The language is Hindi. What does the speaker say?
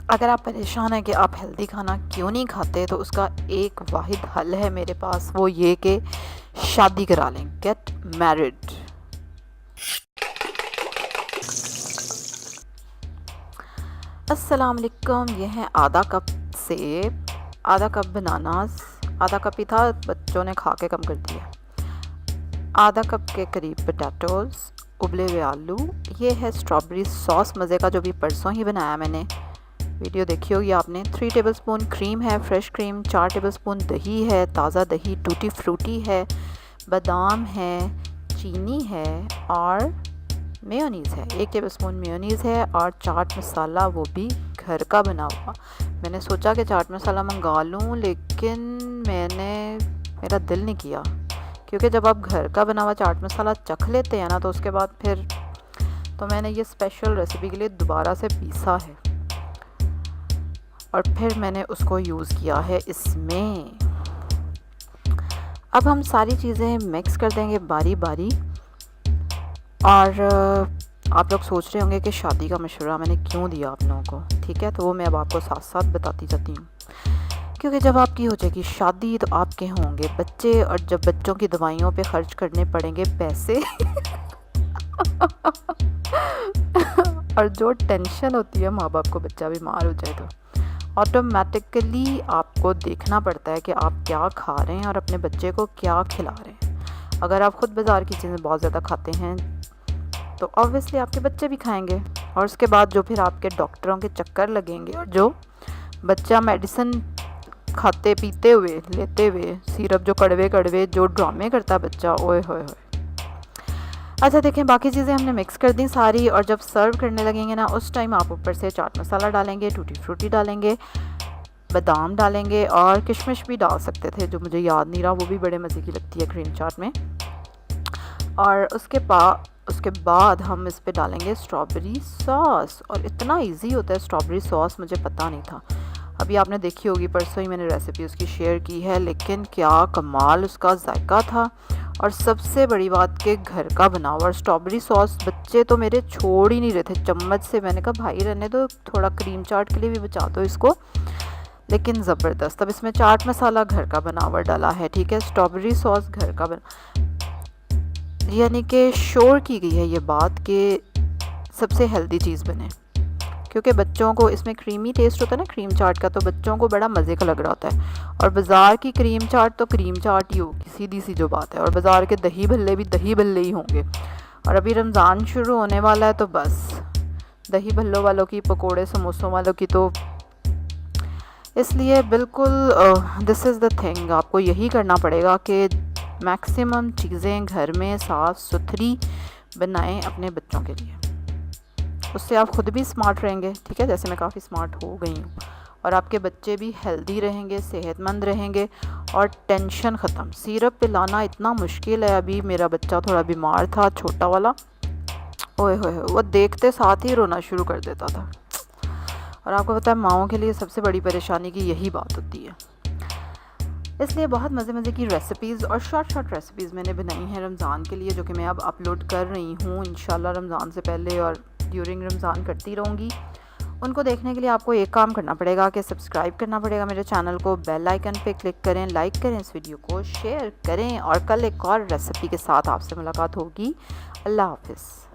अगर आप परेशान हैं कि आप हेल्दी खाना क्यों नहीं खाते, तो उसका एक वाहिद हल है मेरे पास, वो ये कि शादी करा लें। Get married. अस्सलाम वालेकुम। ये है आधा कप सेब, आधा कप बनानास, आधा कप ही था, बच्चों ने खा के कम कर दिया। आधा कप के करीब पोटैटोज़, उबले हुए आलू। ये है स्ट्रॉबेरी सॉस मज़े का, जो भी परसों ही बनाया मैंने, वीडियो देखी होगी आपने। 3 टेबलस्पून क्रीम है, फ्रेश क्रीम। 4 टेबलस्पून दही है, ताज़ा दही, टूटी फ्रूटी है, बादाम है, चीनी है और मेयोनीज़ है। 1 टेबलस्पून मेयोनीज़ है और चाट मसाला, वो भी घर का बना हुआ। मैंने सोचा कि चाट मसाला मंगा लूँ, लेकिन मेरा दिल नहीं किया, क्योंकि जब आप घर का बना हुआ चाट मसाला चख लेते हैं ना, तो उसके बाद फिर तो मैंने ये स्पेशल रेसिपी के लिए दोबारा से पीसा है और फिर मैंने उसको यूज़ किया है इसमें। अब हम सारी चीज़ें मिक्स कर देंगे बारी बारी। और आप लोग सोच रहे होंगे कि शादी का मशवरा मैंने क्यों दिया आप लोगों को, ठीक है, तो वो मैं अब आपको साथ साथ बताती जाती हूँ। क्योंकि जब आपकी हो जाएगी शादी तो आपके होंगे बच्चे, और जब बच्चों की दवाइयों पे खर्च करने पड़ेंगे पैसे और जो टेंशन होती है माँ बाप को, बच्चा बीमार हो जाए तो ऑटोमेटिकली आपको देखना पड़ता है कि आप क्या खा रहे हैं और अपने बच्चे को क्या खिला रहे हैं। अगर आप ख़ुद बाज़ार की चीज़ें बहुत ज़्यादा खाते हैं तो ऑब्वियसली आपके बच्चे भी खाएंगे, और उसके बाद जो फिर आपके डॉक्टरों के चक्कर लगेंगे, और जो बच्चा मेडिसिन खाते पीते हुए, लेते हुए, सिरप जो कड़वे कड़वे जो ड्रामे करता है बच्चा, ओए होए होए। अच्छा देखें, बाकी चीज़ें हमने मिक्स कर दी सारी, और जब सर्व करने लगेंगे ना, उस टाइम आप ऊपर से चाट मसाला डालेंगे, टूटी फ्रूटी डालेंगे, बादाम डालेंगे, और किशमिश भी डाल सकते थे जो मुझे याद नहीं रहा, वो भी बड़े मज़े की लगती है क्रीम चाट में। और उसके बाद हम इस पे डालेंगे स्ट्रॉबेरी सॉस, और इतना इजी होता है स्ट्रॉबेरी सॉस, मुझे पता नहीं था। अभी आपने देखी होगी, परसों ही मैंने रेसिपी उसकी शेयर की है, लेकिन क्या कमाल उसका जायका था। और सबसे बड़ी बात कि घर का बना हुआ। और स्ट्रॉबेरी सॉस बच्चे तो मेरे छोड़ ही नहीं रहे थे चम्मच से। मैंने कहा भाई रहने दो, थोड़ा क्रीम चाट के लिए भी बचा दो इसको, लेकिन ज़बरदस्त। अब इसमें चाट मसाला घर का बना हुआ डाला है, ठीक है, स्ट्रॉबेरी सॉस घर का बना, यानी कि श्योर की गई है ये बात कि सबसे हेल्दी चीज़ बने, क्योंकि बच्चों को इसमें क्रीमी टेस्ट होता है ना क्रीम चाट का, तो बच्चों को बड़ा मज़े का लग रहा होता है। और बाज़ार की क्रीम चाट तो क्रीम चाट ही होगी, सीधी सी जो बात है। और बाज़ार के दही भल्ले भी दही भल्ले ही होंगे। और अभी रमज़ान शुरू होने वाला है, तो बस दही भल्लों वालों की, पकोड़े समोसों वालों की, तो इसलिए बिल्कुल दिस इज़ द थिंग, आपको यही करना पड़ेगा कि मैक्सिमम चीज़ें घर में साफ़ सुथरी बनाएं अपने बच्चों के लिए। उससे आप ख़ुद भी स्मार्ट रहेंगे, ठीक है, जैसे मैं काफ़ी स्मार्ट हो गई हूँ, और आपके बच्चे भी हेल्दी रहेंगे, सेहतमंद रहेंगे, और टेंशन ख़त्म। सिरप पिलाना इतना मुश्किल है, अभी मेरा बच्चा थोड़ा बीमार था, छोटा वाला, ओए होए, वो देखते साथ ही रोना शुरू कर देता था। और आपको पता है माओं के लिए सबसे बड़ी परेशानी की यही बात होती है। इसलिए बहुत मज़े मज़े की रेसिपीज़ और शॉर्ट रेसिपीज़ मैंने बनाई हैं रमज़ान के लिए, जो कि मैं अब अपलोड कर रही हूँ इंशाल्लाह रमज़ान से पहले, और ड्यूरिंग रमज़ान करती रहूँगी। उनको देखने के लिए आपको एक काम करना पड़ेगा कि सब्सक्राइब करना पड़ेगा मेरे चैनल को, बेल आइकन पे क्लिक करें, लाइक करें इस वीडियो को, शेयर करें, और कल एक और रेसिपी के साथ आपसे मुलाकात होगी। अल्लाह हाफ़िज़।